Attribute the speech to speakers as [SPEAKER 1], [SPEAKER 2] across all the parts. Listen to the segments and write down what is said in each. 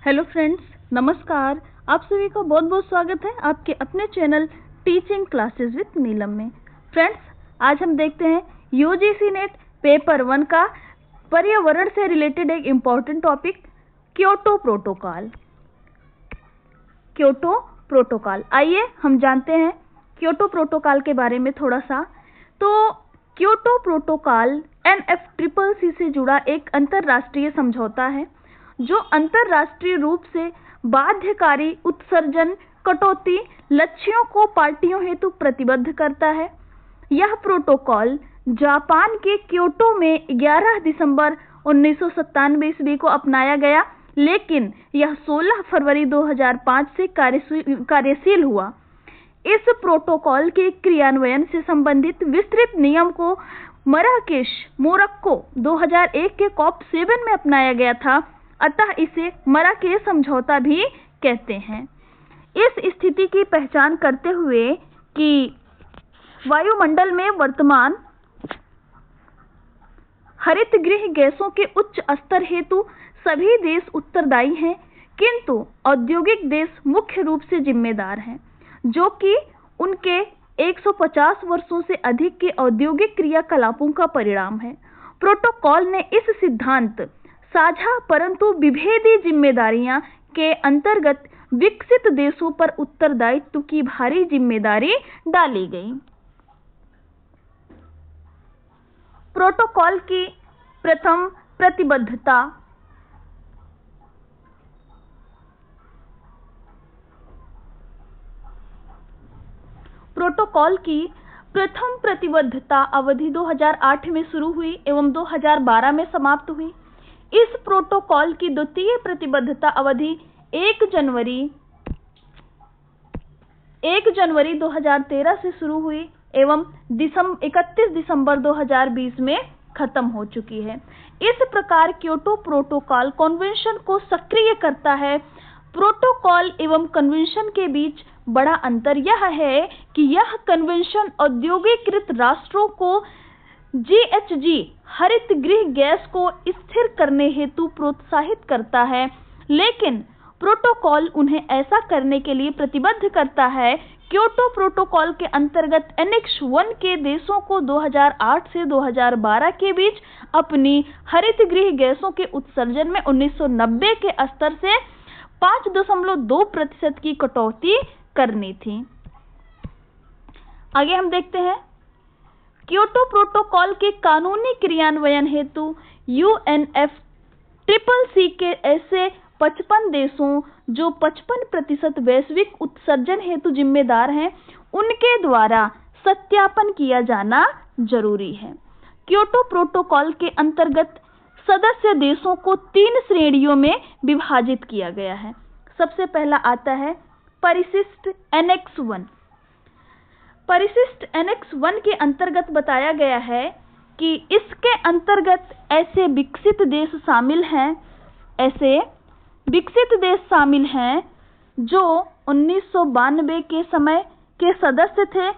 [SPEAKER 1] Hello friends, नमस्कार। आप सभी का बहुत बहुत स्वागत है आपके अपने चैनल टीचिंग क्लासेस विद नीलम में। फ्रेंड्स, आज हम देखते हैं यूजीसी नेट पेपर 1 का पर्यावरण से रिलेटेड एक important topic Kyoto protocol. Kyoto protocol, आइए हम जानते हैं क्योटो प्रोटोकॉल के बारे में थोड़ा सा। तो क्योटो प्रोटोकॉल NFCCC से जुड़ा एक अंतर्राष्ट्रीय समझौता है जो अंतर्राष्ट्रीय रूप से बाध्यकारी उत्सर्जन कटौती लक्ष्यों को पार्टियों हेतु प्रतिबद्ध करता है। यह प्रोटोकॉल जापान के क्योटो में 11 दिसंबर 1997 ईस्वी को अपनाया गया, लेकिन यह 16 फरवरी 2005 से कार्यशील हुआ। इस प्रोटोकॉल के क्रियान्वयन से संबंधित विस्तृत नियम को मराकेश, मोरक्को 2001 के COP7 में अपनाया गया था, अतः इसे मराकेश समझौता भी कहते हैं। इस स्थिति की पहचान करते हुए कि वायुमंडल में वर्तमान हरितगृह गैसों के उच्च स्तर हेतु सभी देश उत्तरदायी हैं, किंतु औद्योगिक देश मुख्य रूप से जिम्मेदार हैं, जो कि उनके 150 वर्षों से अधिक के औद्योगिक क्रियाकलापों का परिणाम है। प्रोटोकॉल ने इस सिद्धांत साझा परंतु विभेदी जिम्मेदारियां के अंतर्गत विकसित देशों पर उत्तरदायित्व की भारी जिम्मेदारी डाली गई। प्रोटोकॉल की प्रथम प्रतिबद्धता प्रोटोकॉल की प्रथम प्रतिबद्धता अवधि 2008 में शुरू हुई एवं 2012 में समाप्त हुई। इस प्रोटोकॉल की द्वितीय प्रतिबद्धता अवधि 1 जनवरी 2013 से शुरू हुई एवं 31 दिसंबर 2020 में खत्म हो चुकी है। इस प्रकार क्योटो प्रोटोकॉल कन्वेंशन को सक्रिय करता है। प्रोटोकॉल एवं कन्वेंशन के बीच बड़ा अंतर यह है कि यह कन्वेंशन औद्योगिकृत राष्ट्रों को GHG हरितगृह गैस को स्थिर करने हेतु प्रोत्साहित करता है, लेकिन प्रोटोकॉल उन्हें ऐसा करने के लिए प्रतिबद्ध करता है। क्योटो प्रोटोकॉल के अंतर्गत एनेक्स 1 के देशों को 2008 से 2012 के बीच अपनी हरितगृह गैसों के उत्सर्जन में 1990 के स्तर से 5.2% की कटौती करनी थी। आगे हम देखते हैं क्योटो प्रोटोकॉल के कानूनी क्रियान्वयन हेतु UNFCCC के ऐसे 55 देशों जो 55% वैश्विक उत्सर्जन हेतु जिम्मेदार हैं, उनके द्वारा सत्यापन किया जाना जरूरी है। क्योटो प्रोटोकॉल के अंतर्गत सदस्य देशों को 3 श्रेणियों में विभाजित किया गया है। सबसे पहला आता है परिशिष्ट एनेक्स 1। परिशिष्ट एनेक्स 1 के अंतर्गत बताया गया है कि इसके अंतर्गत ऐसे विकसित देश शामिल हैं जो 1992 के समय के सदस्य थे।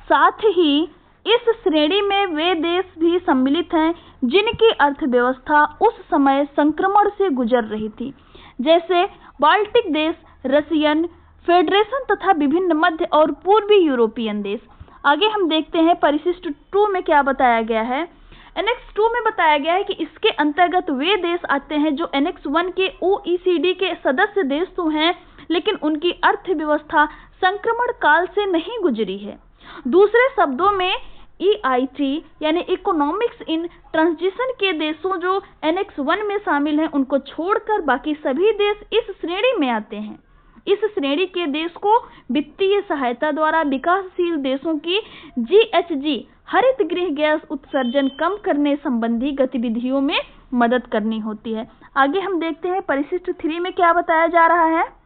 [SPEAKER 1] साथ ही इस श्रेणी में वे देश भी सम्मिलित हैं जिनकी अर्थव्यवस्था उस समय संक्रमण से गुजर रही थी, जैसे बाल्टिक देश, रशियन फेडरेशन तथा विभिन्न मध्य और पूर्वी यूरोपियन देश। आगे हम देखते हैं परिशिष्ट 2 में क्या बताया गया है। एनेक्स 2 में बताया गया है कि इसके अंतर्गत वे देश आते हैं जो एनेक्स 1 के OECD के सदस्य देश तो हैं, लेकिन उनकी अर्थव्यवस्था संक्रमण काल से नहीं गुजरी है। दूसरे शब्दों में EIT यानी इकोनॉमिक्स इन ट्रांजिशन के देशों जो एनेक्स 1 में शामिल हैं, उनको छोड़कर बाकी सभी देश इस श्रेणी में आते हैं। इस श्रेणी के देश को वित्तीय सहायता द्वारा विकासशील देशों की GHG हरितगृह गैस उत्सर्जन कम करने संबंधी गतिविधियों में मदद करनी होती है। आगे हम देखते हैं परिशिष्ट 3 में क्या बताया जा रहा है।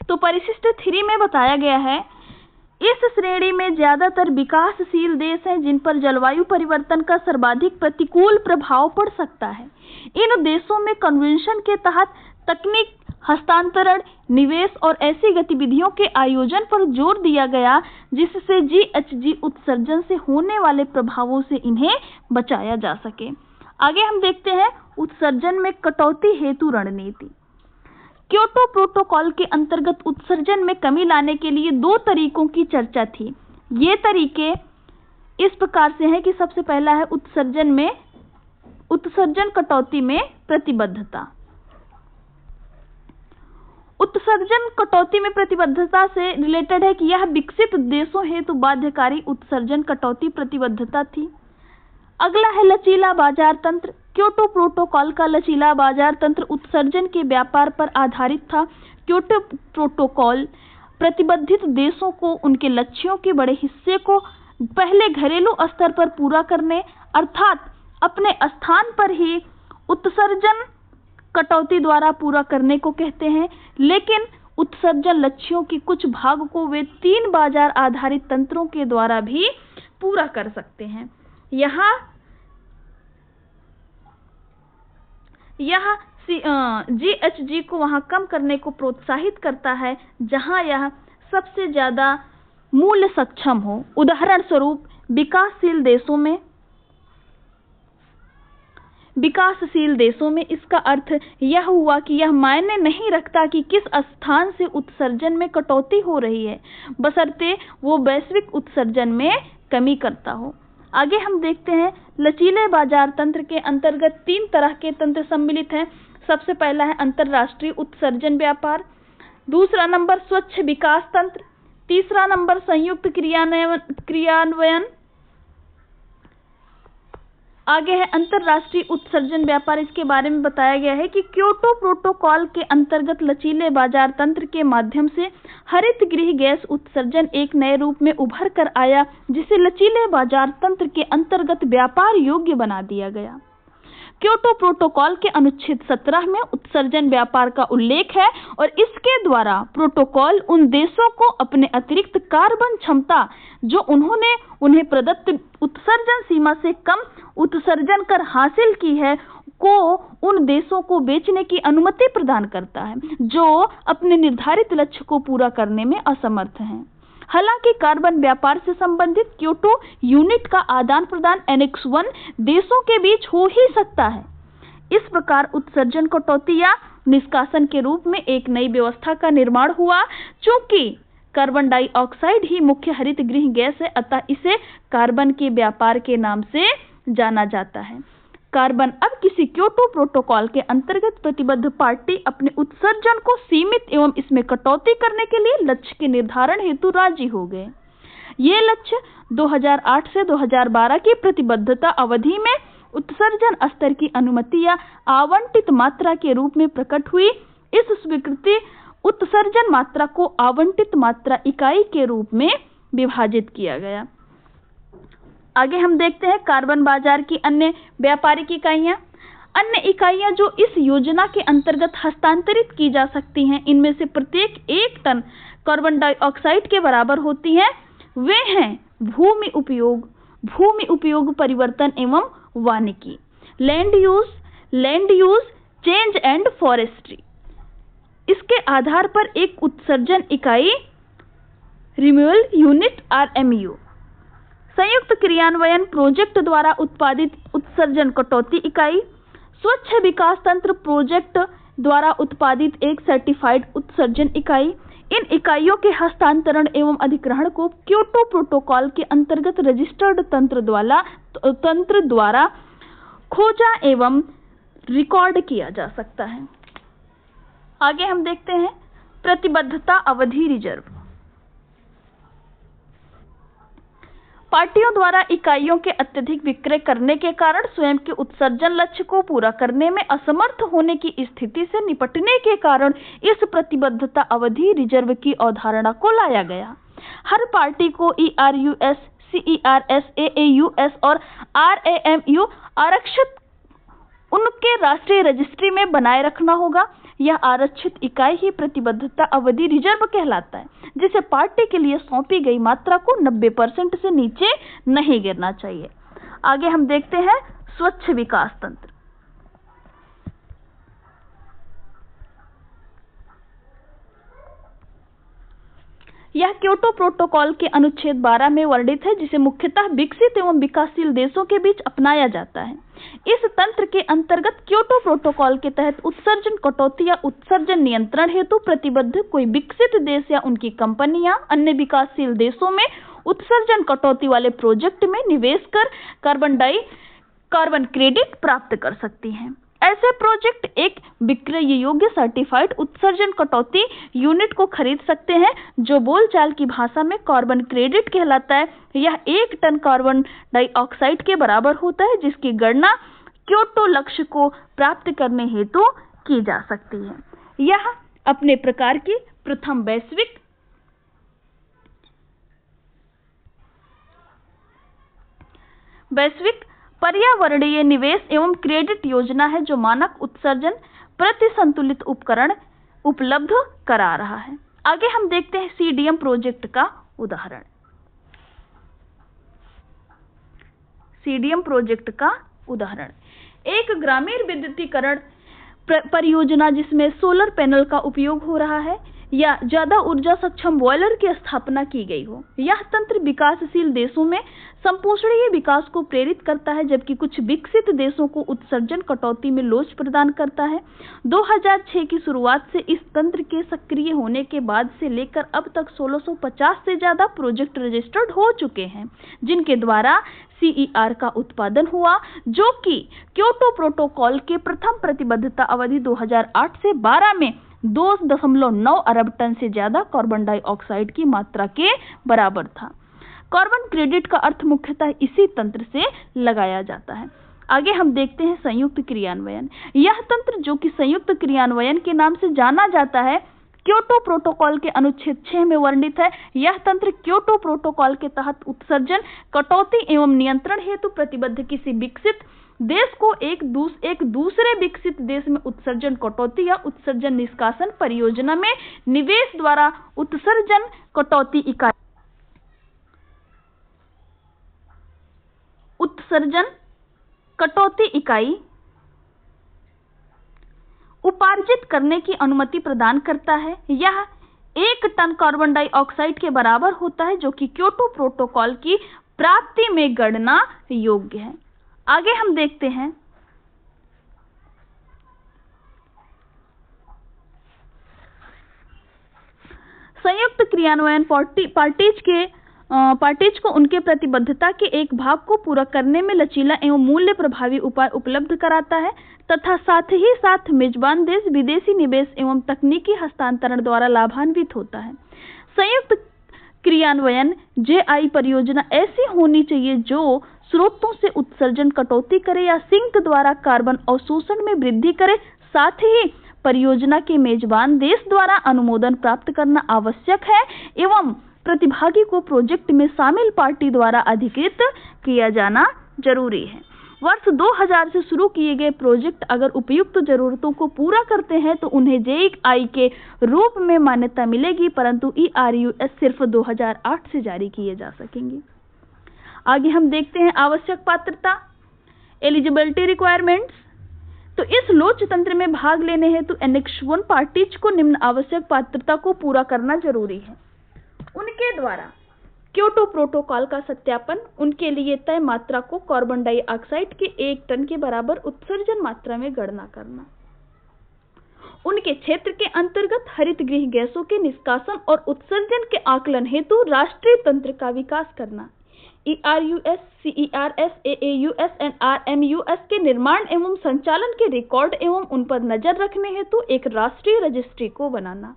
[SPEAKER 1] तो परिशिष्ट 3 में बताया गया है इस श्रेणी में ज्यादातर विकासशील देश हैं जिन पर जलवायु परिवर्तन का सर्वाधिक प्रतिकूल प्रभाव पड़ सकता है। इन देशों में कन्वेंशन के तहत तकनीक हस्तांतरण, निवेश और ऐसी गतिविधियों के आयोजन पर जोर दिया गया जिससे GHG उत्सर्जन से होने वाले प्रभावों से इन्हें बचाया जा सके। आगे हम देखते हैं उत्सर्जन में कटौती हेतु रणनीति। क्योटो प्रोटोकॉल के अंतर्गत उत्सर्जन में कमी लाने के लिए 2 तरीकों की चर्चा थी। ये तरीके इस प्रकार से हैं कि सबसे पहला है उत्सर्जन कटौती में प्रतिबद्धता। उत्सर्जन कटौती में प्रतिबद्धता से रिलेटेड है कि यह विकसित देशों हेतु बाध्यकारी उत्सर्जन कटौती प्रतिबद्धता थी। अगला है लचीला बाजार तंत्र। क्योटो प्रोटोकॉल का लचीला बाजार तंत्र उत्सर्जन के व्यापार पर आधारित था। क्योटो प्रोटोकॉल प्रतिबद्धित देशों को उनके लक्ष्यों के बड़े हिस्से को पहले घरेलू स्तर पर पूरा करने अर्थात अपने स्थान पर ही उत्सर्जन कटौती द्वारा पूरा करने को कहते हैं, लेकिन उत्सर्जन लक्ष्यों के कुछ भाग को वे 3 बाजार आधारित तंत्रों के द्वारा भी पूरा कर सकते हैं। यह GHG को वहां कम करने को प्रोत्साहित करता है जहां यह सबसे ज्यादा मूल्य सक्षम हो। उदाहरण स्वरूप विकासशील देशों में इसका अर्थ यह हुआ कि यह मायने नहीं रखता कि किस स्थान से उत्सर्जन में कटौती हो रही है, बशर्ते वो वैश्विक उत्सर्जन में कमी करता हो। आगे हम देखते हैं लचीले बाजार तंत्र के अंतर्गत 3 तरह के तंत्र सम्मिलित हैं। सबसे पहला है अंतरराष्ट्रीय उत्सर्जन व्यापार, दूसरा नंबर स्वच्छ विकास तंत्र, तीसरा नंबर संयुक्त क्रियान्वयन। आगे है अंतरराष्ट्रीय उत्सर्जन व्यापार। इसके बारे में बताया गया है कि क्योटो प्रोटोकॉल के अंतर्गत लचीले बाजार तंत्र के माध्यम से हरित गृह गैस उत्सर्जन एक नए रूप में उभर कर आया जिसे लचीले बाजार तंत्र के अंतर्गत व्यापार योग्य बना दिया गया। क्योटो प्रोटोकॉल के अनुच्छेद 17 में उत्सर्जन व्यापार का उल्लेख है और इसके द्वारा प्रोटोकॉल उन देशों को अपने अतिरिक्त कार्बन क्षमता जो उन्हें प्रदत्त उत्सर्जन सीमा से कम उत्सर्जन कर हासिल की है को उन देशों को बेचने की अनुमति प्रदान करता है जो अपने निर्धारित लक्ष्य को पूरा करने में असमर्थ हैं। हालांकि कार्बन व्यापार से संबंधित क्योटो यूनिट का आदान प्रदान एनेक्स 1 देशों के बीच हो ही सकता है। इस प्रकार उत्सर्जन कटौती या निष्कासन के रूप में एक नई व्यवस्था का निर्माण हुआ। चूंकि कार्बन डाइऑक्साइड ही मुख्य हरित गृह गैस है, अतः इसे कार्बन के व्यापार के नाम से जाना जाता है। कार्बन अब किसी क्योटो प्रोटोकॉल के अंतर्गत प्रतिबद्ध पार्टी अपने उत्सर्जन को सीमित एवं इसमें कटौती करने के लिए लक्ष्य के निर्धारण हेतु राजी हो गए। ये लक्ष्य 2008 से 2012 की प्रतिबद्धता अवधि में उत्सर्जन स्तर की अनुमति या आवंटित मात्रा के रूप में प्रकट हुई। इस स्वीकृति उत्सर्जन मात्रा को आवंटित मात्रा इकाई के रूप में विभाजित किया गया। आगे हम देखते हैं कार्बन बाजार की अन्य व्यापारिक इकाइयां। अन्य इकाइयां जो इस योजना के अंतर्गत हस्तांतरित की जा सकती हैं, इनमें से प्रत्येक 1 टन कार्बन डाइऑक्साइड के बराबर होती है। वे हैं भूमि उपयोग परिवर्तन एवं वानिकी, land use change and forestry. इसके आधार पर एक उत्सर्जन इकाई रिन्यूअल यूनिट RMU, संयुक्त क्रियान्वयन प्रोजेक्ट द्वारा उत्पादित उत्सर्जन कटौती इकाई, स्वच्छ विकास तंत्र प्रोजेक्ट द्वारा उत्पादित एक सर्टिफाइड उत्सर्जन इकाई। इन इकाइयों के हस्तांतरण एवं अधिग्रहण को क्योटो प्रोटोकॉल के अंतर्गत रजिस्टर्ड तंत्र द्वारा खोजा एवं रिकॉर्ड किया जा सकता है। आगे हम देखते हैं प्रतिबद्धता अवधि रिजर्व। पार्टियों द्वारा इकाइयों के अत्यधिक विक्रय करने के कारण स्वयं के उत्सर्जन लक्ष्य को पूरा करने में असमर्थ होने की स्थिति से निपटने के कारण इस प्रतिबद्धता अवधि रिजर्व की अवधारणा को लाया गया। हर पार्टी को ERUS, CERS, AAUS और RAMU आरक्षित उनके राष्ट्रीय रजिस्ट्री में बनाए रखना होगा। यह आरक्षित इकाई ही प्रतिबद्धता अवधि रिजर्व कहलाता है, जिसे पार्टी के लिए सौंपी गई मात्रा को 90% से नीचे नहीं गिरना चाहिए। आगे हम देखते हैं स्वच्छ विकास तंत्र। यह क्योटो प्रोटोकॉल के अनुच्छेद 12 में वर्णित है, जिसे मुख्यतः विकसित एवं विकासशील देशों के बीच अपनाया जाता है। इस तंत्र के अंतर्गत क्योटो प्रोटोकॉल के तहत उत्सर्जन कटौती या उत्सर्जन नियंत्रण हेतु प्रतिबद्ध कोई विकसित देश या उनकी कंपनियां अन्य विकासशील देशों में उत्सर्जन कटौती वाले प्रोजेक्ट में निवेश कर कार्बन क्रेडिट प्राप्त कर सकती हैं। ऐसे प्रोजेक्ट एक विक्रय योग्य सर्टिफाइड उत्सर्जन कटौती यूनिट को खरीद सकते हैं, जो बोलचाल की भाषा में कार्बन क्रेडिट कहलाता है। यह 1 टन कार्बन डाइऑक्साइड के बराबर होता है, जिसकी गणना क्योटो लक्ष्य को प्राप्त करने हेतु की जा सकती है। यह अपने प्रकार की प्रथम वैश्विक पर्यावरणीय निवेश एवं क्रेडिट योजना है, जो मानक उत्सर्जन प्रति संतुलित उपकरण उपलब्ध करा रहा है। आगे हम देखते हैं CDM प्रोजेक्ट का उदाहरण। CDM प्रोजेक्ट का उदाहरण एक ग्रामीण विद्युतीकरण परियोजना जिसमें सोलर पैनल का उपयोग हो रहा है या ज्यादा ऊर्जा सक्षम बॉयलर की स्थापना की गई हो। यह तंत्र विकासशील देशों में संपोषणीय विकास को प्रेरित करता है, जबकि कुछ विकसित देशों को उत्सर्जन कटौती में लोच प्रदान करता है। 2006 की शुरुआत से इस तंत्र के सक्रिय होने के बाद से लेकर अब तक 1650 से ज्यादा प्रोजेक्ट रजिस्टर्ड हो चुके हैं, जिनके द्वारा CER का उत्पादन हुआ, जो कि क्योटो प्रोटोकॉल के प्रथम प्रतिबद्धता अवधि 2008 से 12 में 2.9 अरब टन से ज्यादा कार्बन डाइऑक्साइड की मात्रा के बराबर था। कार्बन क्रेडिट का अर्थ मुख्यतः इसी तंत्र से लगाया जाता है। आगे हम देखते हैं संयुक्त क्रियान्वयन। यह तंत्र, जो कि संयुक्त क्रियान्वयन के नाम से जाना जाता है, क्योटो प्रोटोकॉल के अनुच्छेद 6 में वर्णित है। यह तंत्र क्योटो प्रोटोकॉल के तहत उत्सर्जन कटौती एवं नियंत्रण हेतु प्रतिबद्ध किसी विकसित देश को एक दूसरे विकसित देश में उत्सर्जन कटौती या उत्सर्जन निष्कासन परियोजना में निवेश द्वारा उत्सर्जन कटौती इकाई उपार्जित करने की अनुमति प्रदान करता है। यह 1 टन कार्बन डाइऑक्साइड के बराबर होता है, जो कि क्योटो प्रोटोकॉल की प्राप्ति में गणना योग्य है। आगे हम देखते हैं संयुक्त क्रियान्वयन पार्टीज को उनके प्रतिबद्धता के एक भाग को पूरा करने में लचीला एवं मूल्य प्रभावी उपाय उपलब्ध कराता है तथा साथ ही साथ मेजबान देश विदेशी निवेश एवं तकनीकी हस्तांतरण द्वारा लाभान्वित होता है। संयुक्त क्रियान्वयन JI परियोजना ऐसी होनी चाहिए जो स्रोतों से उत्सर्जन कटौती करे या सिंक द्वारा कार्बन अवशोषण में वृद्धि करे। साथ ही परियोजना के मेजबान देश द्वारा अनुमोदन प्राप्त करना आवश्यक है एवं प्रतिभागी को प्रोजेक्ट में शामिल पार्टी द्वारा अधिकृत किया जाना जरूरी है। वर्ष 2000 से शुरू किए गए प्रोजेक्ट अगर उपयुक्त जरूरतों को पूरा करते हैं तो उन्हें JI के रूप में मान्यता मिलेगी, परंतु ERUS सिर्फ 2008 से जारी किए जा सकेंगे। आगे हम देखते हैं आवश्यक पात्रता एलिजिबिलिटी रिक्वायरमेंट्स। तो इस लोच तंत्र में भाग लेने हेतु एनेक्स 1 पार्टीज को निम्न आवश्यक पात्रता को पूरा करना जरूरी है। उनके द्वारा क्योटो प्रोटोकॉल का सत्यापन, उनके लिए तय मात्रा को कार्बन डाइऑक्साइड के 1 टन के बराबर उत्सर्जन मात्रा में गणना करना, उनके क्षेत्र के अंतर्गत हरित गृह गैसों के निष्कासन और उत्सर्जन के आकलन हेतु राष्ट्रीय तंत्र का विकास करना, ERUS, CERS, AAUS और RMUS के निर्माण एवं संचालन के रिकॉर्ड एवं उन पर नजर रखने हेतु एक राष्ट्रीय रजिस्ट्री को बनाना,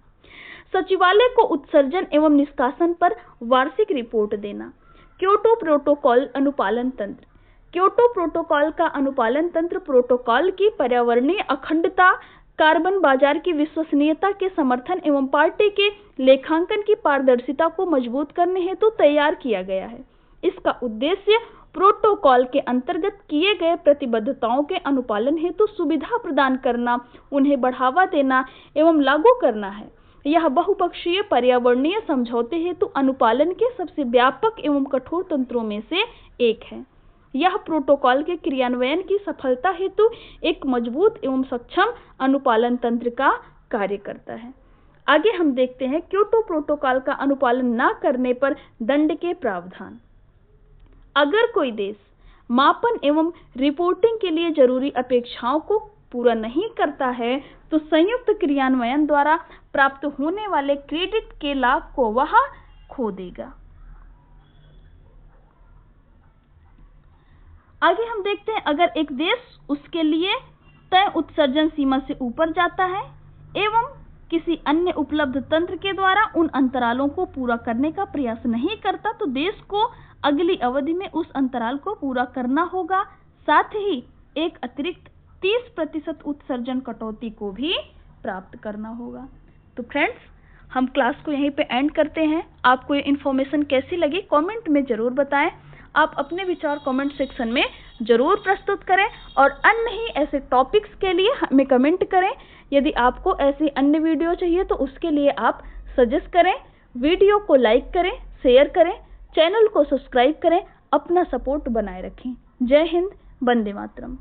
[SPEAKER 1] सचिवालय को उत्सर्जन एवं निष्कासन पर वार्षिक रिपोर्ट देना। क्योटो प्रोटोकॉल अनुपालन तंत्र। क्योटो प्रोटोकॉल का अनुपालन तंत्र प्रोटोकॉल की पर्यावरणीय अखंडता, कार्बन बाजार की विश्वसनीयता के समर्थन एवं पार्टी के लेखांकन की पारदर्शिता को मजबूत करने हेतु तैयार किया गया है। इसका उद्देश्य प्रोटोकॉल के अंतर्गत किए गए प्रतिबद्धताओं के अनुपालन हेतु सुविधा प्रदान करना, उन्हें बढ़ावा देना एवं लागू करना है। यह बहुपक्षीय पर्यावरणीय समझौते हेतु अनुपालन के सबसे व्यापक एवं कठोर तंत्रों में से एक है। यह प्रोटोकॉल के क्रियान्वयन की सफलता हेतु एक मजबूत एवं सक्षम अनुपालन तंत्र का कार्य करता है। आगे हम देखते हैं क्योटो प्रोटोकॉल का अनुपालन न करने पर दंड के प्रावधान। अगर कोई देश मापन एवं रिपोर्टिंग के लिए जरूरी अपेक्षाओं को पूरा नहीं करता है तो संयुक्त क्रियान्वयन द्वारा प्राप्त होने वाले क्रेडिट के लाभ को वह खो देगा। आगे हम देखते हैं अगर एक देश उसके लिए तय उत्सर्जन सीमा से ऊपर जाता है एवं किसी अन्य उपलब्ध तंत्र के द्वारा उन अंतरालों को पूरा करने का प्रयास नहीं करता तो देश को अगली अवधि में उस अंतराल को पूरा करना होगा। साथ ही एक अतिरिक्त 30% उत्सर्जन कटौती को भी प्राप्त करना होगा। तो फ्रेंड्स, हम क्लास को यहीं पे एंड करते हैं। आपको ये इन्फॉर्मेशन कैसी लगी कमेंट में जरूर बताएं। आप अपने विचार कमेंट सेक्शन में जरूर प्रस्तुत करें और अन्य ही ऐसे टॉपिक्स के लिए हमें कमेंट करें। यदि आपको ऐसे अन्य वीडियो चाहिए तो उसके लिए आप सजेस्ट करें। वीडियो को लाइक करें, शेयर करें, चैनल को सब्सक्राइब करें, अपना सपोर्ट बनाए रखें। जय हिंद, वंदे मातरम।